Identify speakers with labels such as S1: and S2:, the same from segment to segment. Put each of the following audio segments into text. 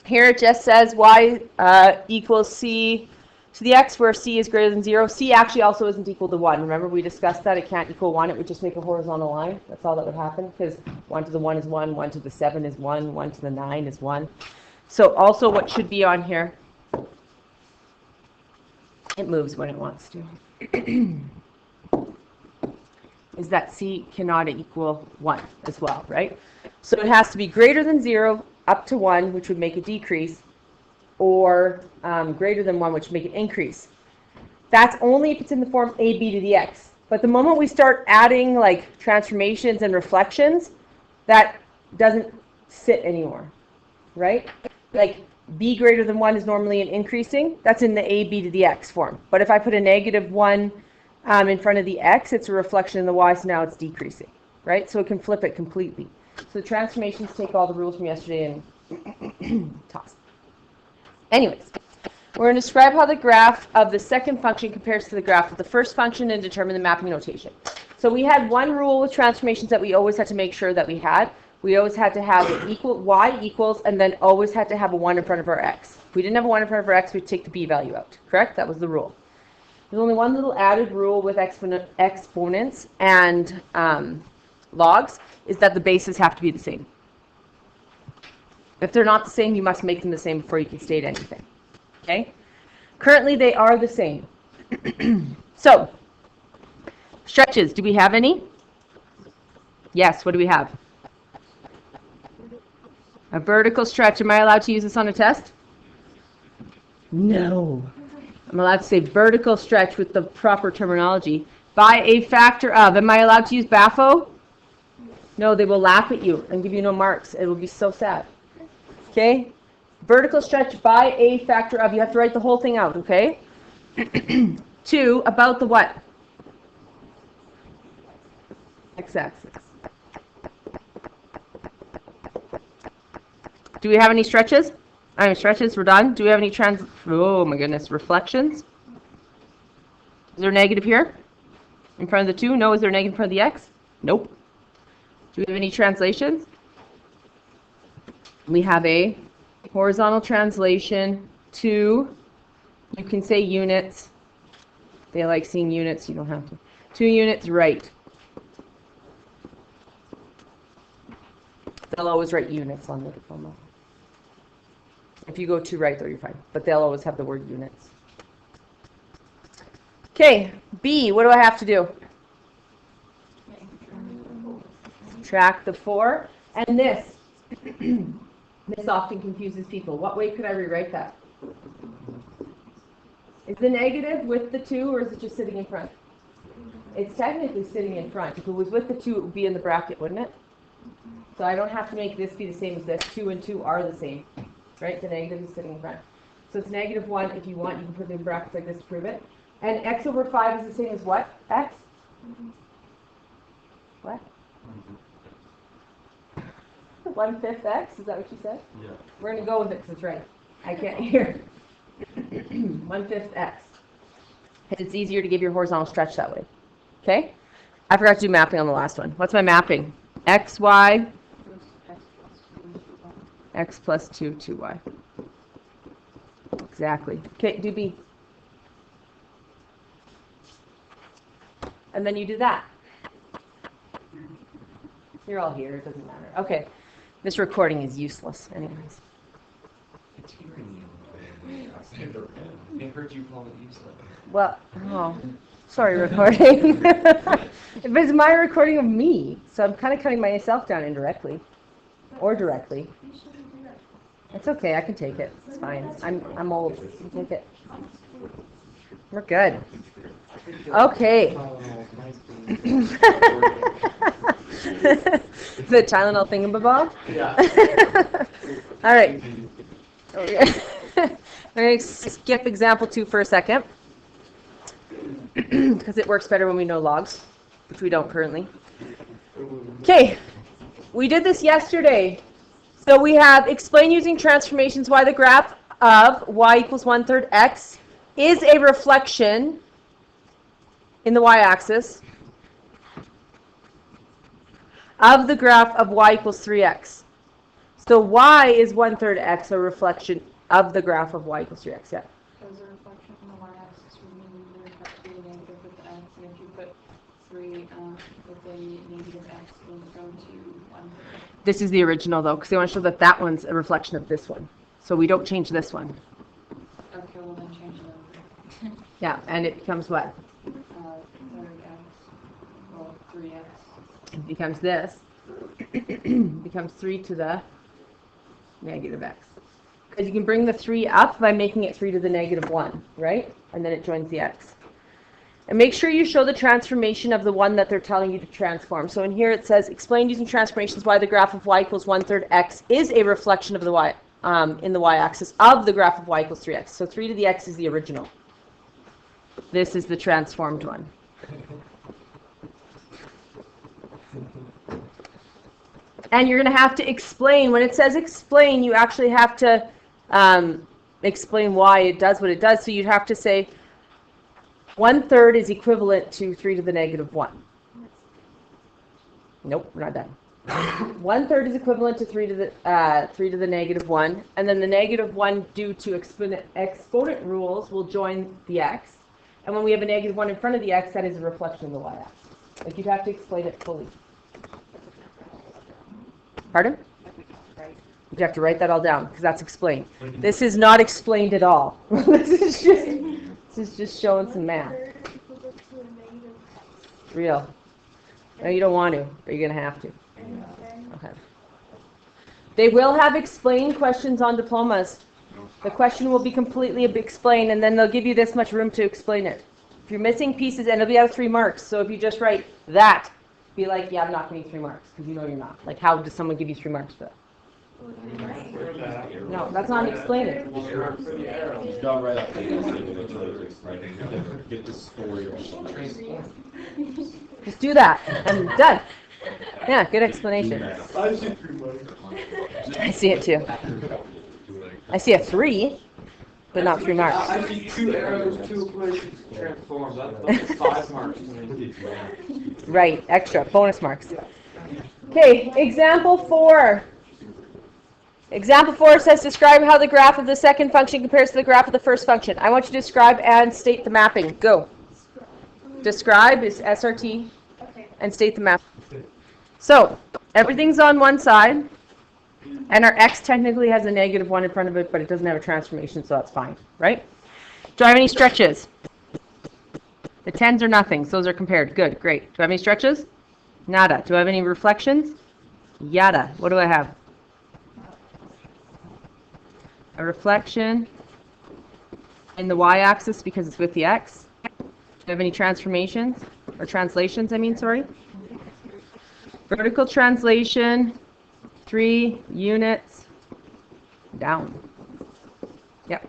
S1: Here it just says y equals c to the x, where c is greater than 0. C actually also isn't equal to 1. Remember, we discussed that. It can't equal 1. It would just make a horizontal line. That's all that would happen, because 1 to the 1 is 1, 1 to the 7 is 1, 1 to the 9 is 1. So also what should be on here, it moves when it wants to, is that c cannot equal 1 as well, right? So it has to be greater than 0 up to 1, which would make a decrease, or greater than 1, which would make it increase. That's only if it's in the form ab to the x. But the moment we start adding like transformations and reflections, that doesn't sit anymore, right? Like b greater than 1 is normally an increasing. That's in the ab to the x form. But if I put a negative 1 in front of the x, it's a reflection in the y, so now it's decreasing, right? So it can flip it completely. So the transformations take all the rules from yesterday and toss. Anyways, we're going to describe how the graph of the second function compares to the graph of the first function and determine the mapping notation. So we had one rule with transformations that we always had to make sure that we had. We always had to have an equal, y equals, and then always had to have a 1 in front of our x. If we didn't have a 1 in front of our x, we'd take the b value out, correct? That was the rule. There's only one little added rule with exponents and logs, is that the bases have to be the same. If they're not the same, you must make them the same before you can state anything. Okay? Currently, they are the same. So, stretches. Do we have any? Yes. What do we have? A vertical stretch. Am I allowed to use this on a test? No. I'm allowed to say vertical stretch with the proper terminology. By a factor of. Am I allowed to use BAFO? No, they will laugh at you and give you no marks. It will be so sad. Okay? Vertical stretch by a factor of. You have to write the whole thing out, okay? 2, about the what? X-axis. Do we have any stretches? Stretches, we're done. Do we have any oh my goodness, reflections? Is there a negative here? In front of the 2? No. Is there a negative in front of the x? Nope. Do we have any translations? We have a horizontal translation to, you can say units. They like seeing units, you don't have to. 2 units right. They'll always write units on the diploma. If you go 2 right, though, you're fine. But they'll always have the word units. Okay, B, what do I have to do? Subtract the 4. And this. This often confuses people. What way could I rewrite that? Is the negative with the 2, or is it just sitting in front? It's technically sitting in front. If it was with the 2, it would be in the bracket, wouldn't it? So I don't have to make this be the same as this. 2 and 2 are the same. Right? The negative is sitting in front. So it's negative 1. If you want, you can put it in brackets like this to prove it. And x over 5 is the same as what? X? What? 1/5 x? Is that what you said? Yeah. We're going to go with it because it's right. I can't hear. 1/5 x. It's easier to give your horizontal stretch that way. Okay? I forgot to do mapping on the last one. What's my mapping? X, y. X plus 2, 2y. Exactly. Okay, do B. And then you do that. You're all here, it doesn't matter. Okay. This recording is useless anyways.
S2: It's hearing you. I heard you call it useless.
S1: Well, oh, sorry, recording. It's my recording of me, so I'm kind of cutting myself down indirectly. Or directly. It's okay, I can take it. It's fine. I'm old. I can take it. We're good. Okay. The Tylenol thingamabob?
S2: Yeah.
S1: All right. I'm going to skip example 2 for a second. Because it works better when we know logs, which we don't currently. Okay. We did this yesterday. So we have explain using transformations why the graph of y equals 1/3 x is a reflection in the y-axis of the graph of y equals 3x. So y is 1/3 x, a reflection of the graph of y equals 3x, yeah.
S3: As a reflection on the y-axis, we need to reflect the negative with the x, and if you put 3 with a negative x, will go to 1.
S1: This is the original, though, because they want to show that that one's a reflection of this one. So we don't change this one.
S3: Okay, well then change it over.
S1: Yeah, and it becomes what?
S3: 3x, well, 3x.
S1: It becomes this. It becomes 3 to the negative x. Because you can bring the 3 up by making it 3 to the negative 1, right? And then it joins the x. And make sure you show the transformation of the one that they're telling you to transform. So in here it says, explain using transformations why the graph of y equals 1/3 x is a reflection of the y in the y-axis of the graph of y equals 3x. So 3 to the x is the original. This is the transformed one. And you're going to have to explain. When it says explain, you actually have to explain why it does what it does. So you'd have to say 1/3 is equivalent to 3 to the negative 1. Nope, we're not done. 1/3 is equivalent to 3 to the negative 1, and then the negative 1 due to exponent rules will join the x. And when we have a negative 1 in front of the x, that is a reflection of the y-axis. Like, you'd have to explain it fully. Pardon? You have to write that all down, because that's explained. This is not explained at all. This is just showing some math. Real. No, you don't want to, but you're going to have to. Okay. They will have explained questions on diplomas. The question will be completely explained, and then they'll give you this much room to explain it. If you're missing pieces, and it'll be out of 3 marks, so if you just write that, be like, yeah, I'm not going to give 3 marks, because you know you're not. Like, how does someone give you 3 marks for that? No, that's not explaining.
S2: Don't write up get the story.
S1: Just do that, and done. Yeah, good explanation. I see it too. I see a 3, but not 3 marks.
S2: I see 2 arrows, 2 equations transforms. That's 5 marks.
S1: Right, extra, bonus marks. Okay, example 4. Example 4 says, describe how the graph of the second function compares to the graph of the first function. I want you to describe and state the mapping. Go. Describe is SRT, and state the map. So, everything's on one side, and our x technically has a negative 1 in front of it, but it doesn't have a transformation, so that's fine, right? Do I have any stretches? The 10s are nothings. Those are compared. Good, great. Do I have any stretches? Nada. Do I have any reflections? Yada. What do I have? A reflection in the y-axis because it's with the x. Do I have any transformations? Or translations, I mean, sorry. Vertical translation, 3 units down. Yep.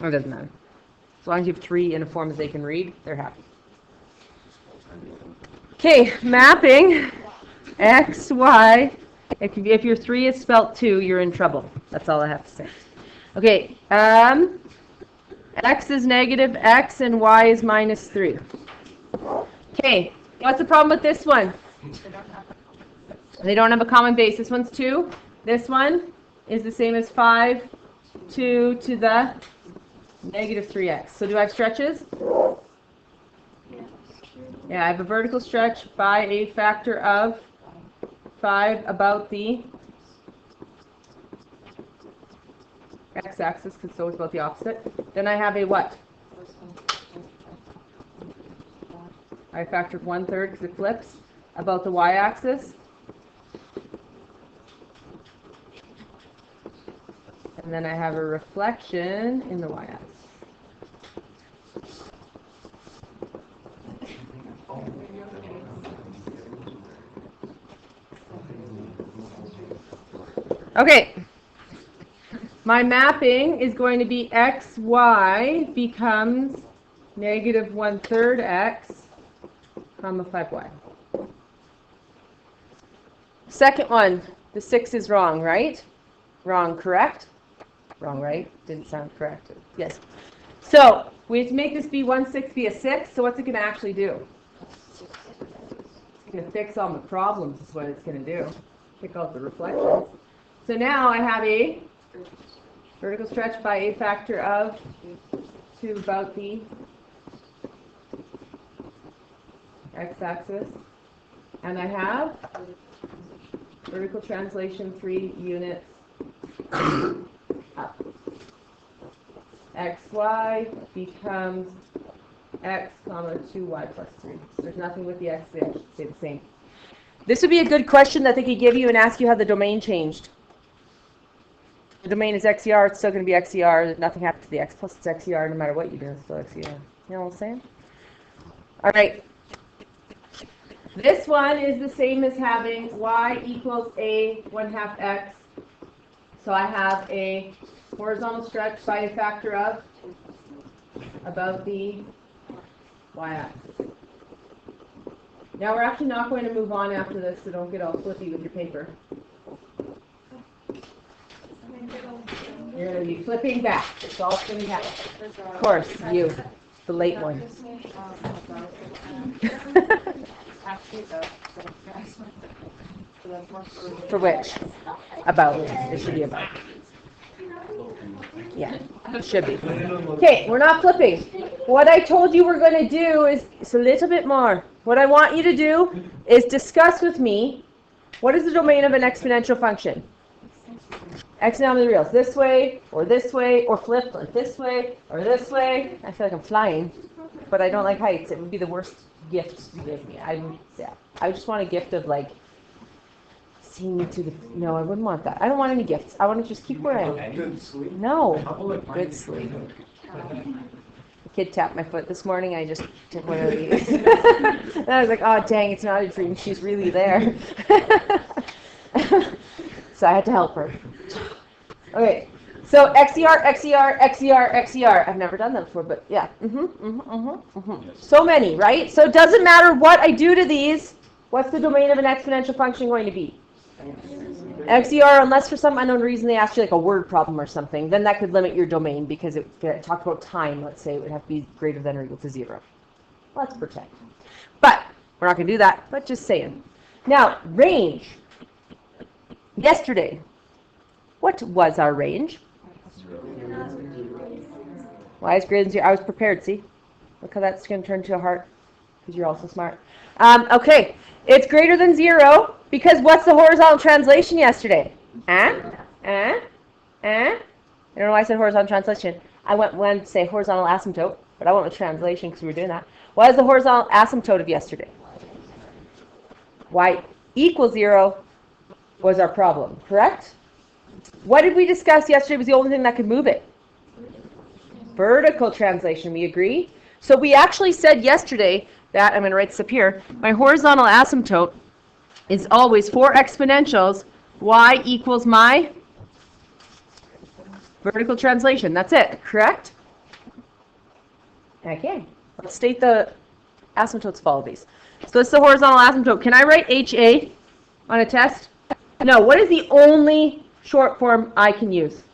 S1: Oh, it doesn't matter. As long as you have 3 in a form that they can read, they're happy. Okay, mapping x, y. If your 3 is spelt 2, you're in trouble. That's all I have to say. Okay, x is negative x and y is minus 3. Okay, what's the problem with this one? They don't have a common base. This one's 2. This one is the same as 5, 2 to the negative 3x. So do I have stretches? Yeah, I have a vertical stretch by a factor of 5 about the x-axis, because so is about the opposite. Then I have a what? I factored 1/3 because it flips about the y-axis. And then I have a reflection in the y-axis. Okay. My mapping is going to be x, y becomes negative 1/3 x, comma 5y. Second one, the 6 is wrong, right? Wrong, correct? Wrong, right? Didn't sound correct. Yes. So, we have to make this be 1/6 be a 6, so what's it going to actually do? going to fix all my problems is what it's going to do. Pick out the reflections. So now I have a vertical stretch by a factor of to about the x-axis. And I have vertical translation 3 units up. xy becomes x comma 2y plus 3. So there's nothing with the x, they actually stay the same. This would be a good question that they could give you and ask you how the domain changed. The domain is XER, it's still going to be XER. Nothing happens to the x plus it's XER no matter what you do, it's still XER. You know what I'm saying? All right. This one is the same as having y equals a 1/2 x. So I have a horizontal stretch by a factor of about the y-axis. Now we're actually not going to move on after this, so don't get all flippy with your paper. You're going to be flipping back. It's all going to happen. Of course, you, the late one. For which? About. It should be about. Yeah, it should be. Okay, we're not flipping. What I told you we're going to do is it's a little bit more. What I want you to do is discuss with me what is the domain of an exponential function. X down to the reals. This way, or flipped like this way, or this way. I feel like I'm flying, but I don't like heights. It would be the worst gift to give me. I just want a gift of like seeing me to the. No, I wouldn't want that. I don't want any gifts. I want to just keep where I am.
S2: Good sleep.
S1: No, good sleep. The kid tapped my foot this morning. I just took one of these. And I was like, oh dang, it's not a dream. She's really there. So I had to help her. Okay, so XER, XER, XER, XER. I've never done that before, but yeah. So many, right? So it doesn't matter what I do to these. What's the domain of an exponential function going to be? XER, unless for some unknown reason they ask you like a word problem or something, then that could limit your domain because it talked about time. Let's say it would have to be greater than or equal to 0. Let's pretend. But we're not going to do that, but just saying. Now, range. Yesterday, what was our range? Y is greater than 0. I was prepared, see? Look how that's going to turn to a heart, because you're also smart. Okay, it's greater than 0, because what's the horizontal translation yesterday? I don't know why I said horizontal translation. I went to say horizontal asymptote, but I went with translation because we were doing that. What is the horizontal asymptote of yesterday? Y equals 0 was our problem, correct? What did we discuss yesterday was the only thing that could move it? Vertical translation, we agree? So we actually said yesterday that, I'm going to write this up here, my horizontal asymptote is always for exponentials, y equals my vertical translation. That's it, correct? Okay, let's state the asymptotes follow these. So this is the horizontal asymptote. Can I write HA on a test? No, what is the only short form I can use?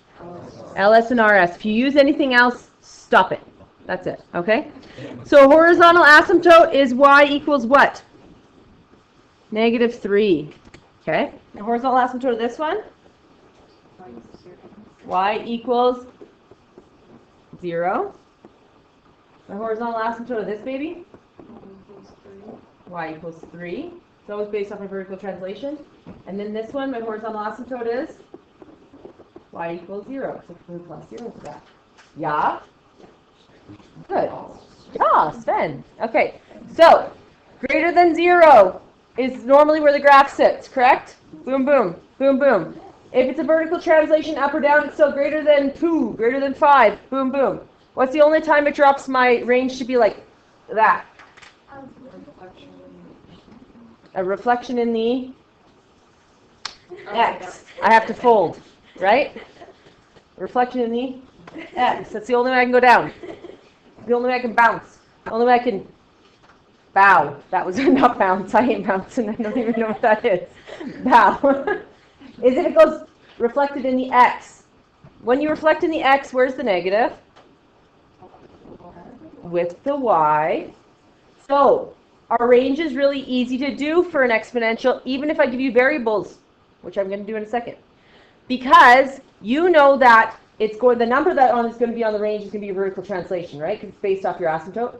S1: LS and RS. If you use anything else, stop it. That's it, okay? So horizontal asymptote is y equals what? -3. Okay? The horizontal asymptote of this one? Y equals 0. The horizontal asymptote of this baby? Y equals 3. It's always based off my vertical translation. And then this one, my horizontal asymptote is y equals 0. So 3 plus 0 is that. Yeah? Good. Yeah, Sven. Okay. So, greater than 0 is normally where the graph sits, correct? Boom, boom. Boom, boom. If it's a vertical translation up or down, it's still greater than 2, greater than 5. Boom, boom. What's the only time it drops my range to be like that? A reflection in the X. I have to fold, right? Reflection in the X. That's the only way I can go down. The only way I can bounce. The only way I can bow. That was not bounce. I ain't bouncing. I don't even know what that is. Bow. Is it goes reflected in the X. When you reflect in the X, where's the negative? With the Y. So, our range is really easy to do for an exponential, even if I give you variables, which I'm going to do in a second. Because you know that the number that is going to be on the range is going to be a vertical translation, right? Because it's based off your asymptote.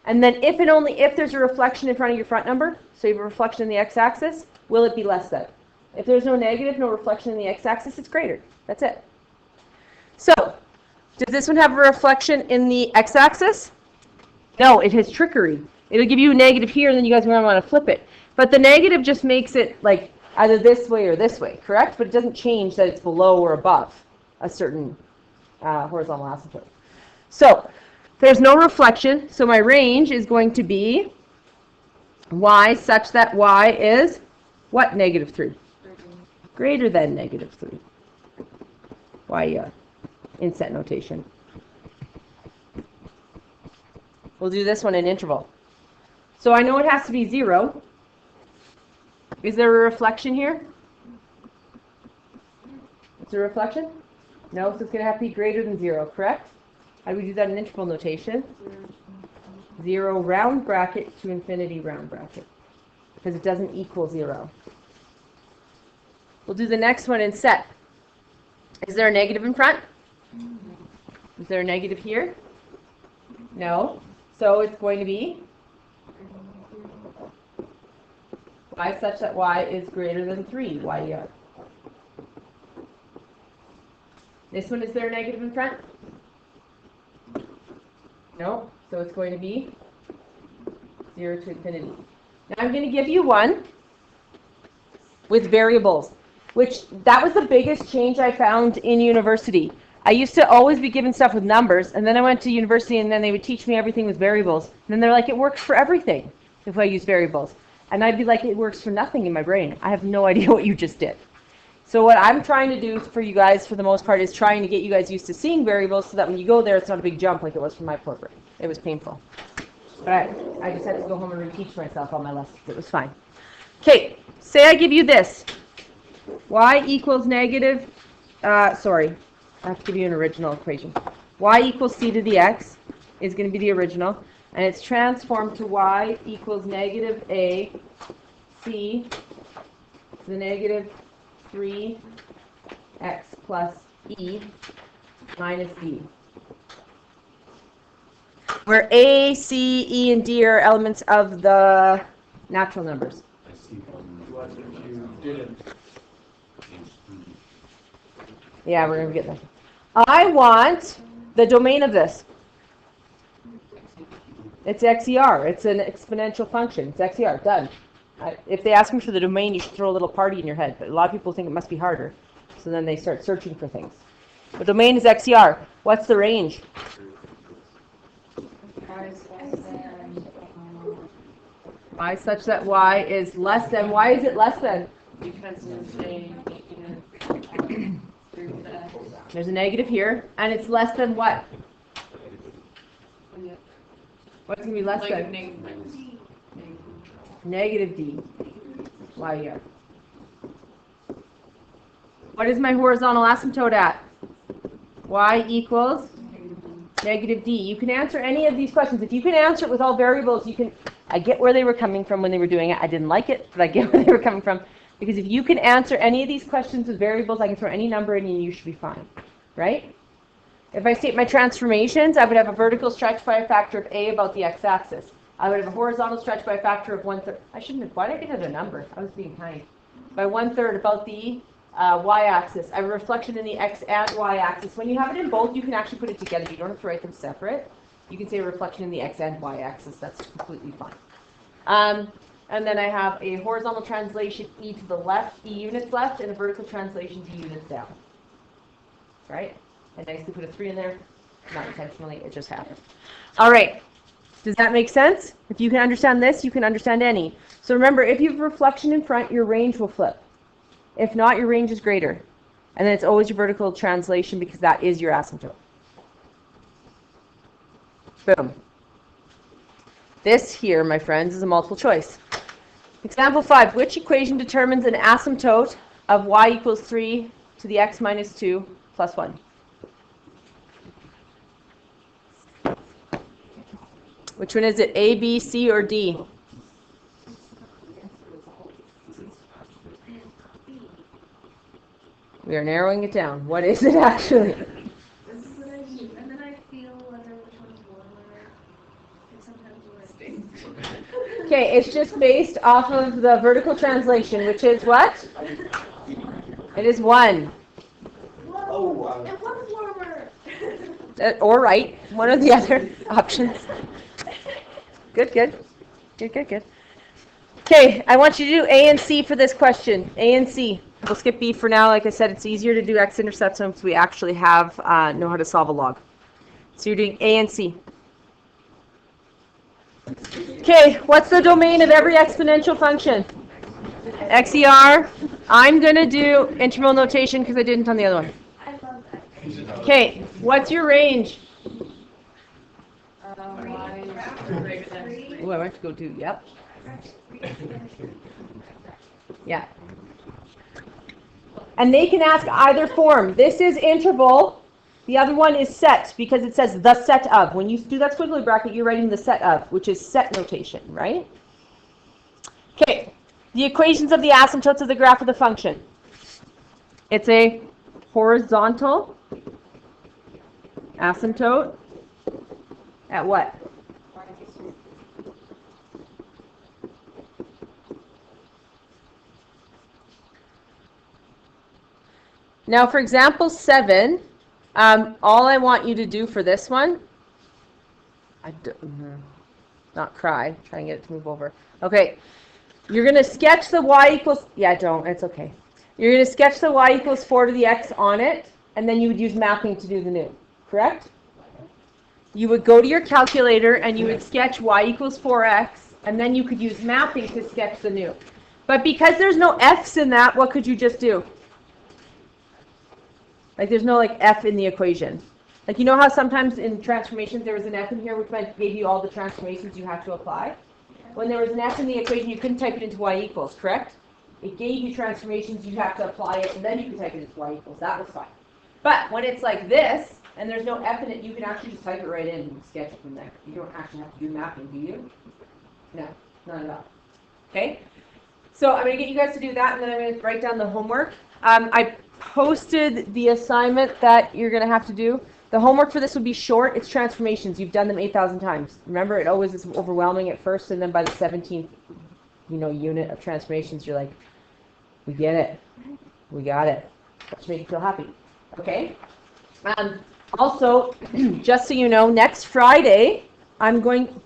S1: And then if there's a reflection in front of your front number, so you have a reflection in the x-axis, will it be less than? If there's no negative, no reflection in the x-axis, it's greater. That's it. So, does this one have a reflection in the x-axis? No, it has trickery. It'll give you a negative here, and then you guys are going to want to flip it. But the negative just makes it like either this way or this way, correct? But it doesn't change that it's below or above a certain horizontal asymptote. So, there's no reflection, so my range is going to be y such that y is what? Negative 3. Greater than negative 3. Y in set notation. We'll do this one in interval. So I know it has to be 0. Is there a reflection here? Is there a reflection? No, so it's going to have to be greater than 0, correct? How do we do that in interval notation? 0 round bracket to infinity round bracket. Because it doesn't equal 0. We'll do the next one in set. Is there a negative in front? Is there a negative here? No. So it's going to be y such that y is greater than 3, y. This one, is there a negative in front? No. So it's going to be 0 to infinity. Now I'm going to give you one with variables, which that was the biggest change I found in university. I used to always be given stuff with numbers, and then I went to university, and then they would teach me everything with variables. And then they're like, it works for everything if I use variables. And I'd be like, it works for nothing in my brain. I have no idea what you just did. So what I'm trying to do for you guys, for the most part, is trying to get you guys used to seeing variables so that when you go there, it's not a big jump like it was for my program. It was painful. But I just had to go home and reteach myself all my lessons. It was fine. Okay, say I give you this. Y equals negative, sorry, I have to give you an original equation. Y equals c to the x is going to be the original, and it's transformed to y equals negative a c to the negative 3x plus e minus d. Where a, c, e, and d are elements of the natural numbers.
S2: I see what you didn't.
S1: Yeah, we're going to get there. I want the domain of this. It's XER. It's an exponential function. It's XER. Done. If they ask me for the domain, you should throw a little party in your head. But a lot of people think it must be harder. So then they start searching for things. The domain is XER. What's the range? Y such that y is less than. Why is it less than?
S3: Because there's a negative through the x.
S1: There's a negative here, and it's less than what? What's going to be less
S3: Like
S1: than? Negative d. Y here. What is my horizontal asymptote at? Y equals negative d. You can answer any of these questions. If you can answer it with all variables, you can. I get where they were coming from when they were doing it. I didn't like it, but I get where they were coming from. Because if you can answer any of these questions with variables, I can throw any number in and you should be fine. Right? If I state my transformations, I would have a vertical stretch by a factor of a about the x-axis. I would have a horizontal stretch by a factor of 1/3. I shouldn't have. Why did I get a number? I was being kind. By 1/3 about the y-axis. I have a reflection in the x and y-axis. When you have it in both, you can actually put it together. You don't have to write them separate. You can say a reflection in the x and y-axis. That's completely fine. And then I have a horizontal translation e to the left, e units left, and a vertical translation d units down. Right? I nicely put a 3 in there. Not intentionally, it just happened. All right. Does that make sense? If you can understand this, you can understand any. So remember, if you have a reflection in front, your range will flip. If not, your range is greater. And then it's always your vertical translation because that is your asymptote. Boom. This here, my friends, is a multiple choice. Example 5. Which equation determines an asymptote of y equals 3 to the x minus 2 plus 1? Which one is it? A, B, C, or D? We are narrowing it down. What is it actually?
S4: This is what I need. And then I feel whether which one's warmer. And sometimes worse.
S1: Okay, it's just based off of the vertical translation, which is what? It is 1.
S4: Whoa! And one's warmer!
S1: Or right. One of the other options. Good, good. Good, good, good. Okay, I want you to do A and C for this question. A and C. We'll skip B for now. Like I said, it's easier to do x-intercepts once we actually have know how to solve a log. So you're doing A and C. Okay, what's the domain of every exponential function? XER. I'm going to do interval notation because I didn't on the other one.
S4: I love that.
S1: Okay, what's your range?
S3: Y is greater than 3.
S1: Oh, I went to go do, yep. Yeah. And they can ask either form. This is interval. The other one is set because it says the set of. When you do that squiggly bracket, you're writing the set of, which is set notation, right? Okay. The equations of the asymptotes of the graph of the function. It's a horizontal asymptote at what? Now, for example 7, all I want you to do for this one, not cry, try and get it to move over. Okay, you're going to sketch the y equals, yeah, don't, it's okay. You're going to sketch the y equals 4 to the x on it, and then you would use mapping to do the new, correct? You would go to your calculator and you would sketch y equals 4x, and then you could use mapping to sketch the new. But because there's no f's in that, what could you just do? Like there's no like f in the equation. Like you know how sometimes in transformations there was an f in here which meant gave you all the transformations you have to apply? When there was an f in the equation you couldn't type it into y equals, correct? It gave you transformations, you have to apply it, and then you can type it into y equals. That was fine. But when it's like this, and there's no f in it, you can actually just type it right in and sketch it from there. You don't actually have to do mapping, do you? No, not at all. Okay? So I'm going to get you guys to do that, and then I'm going to write down the homework. I posted the assignment that you're going to have to do. The homework for this would be short. It's transformations. You've done them 8,000 times. Remember, it always is overwhelming at first, and then by the 17th, unit of transformations, you're like, we get it. We got it. That should make you feel happy. Okay? Also, just so you know, next Friday, I'm going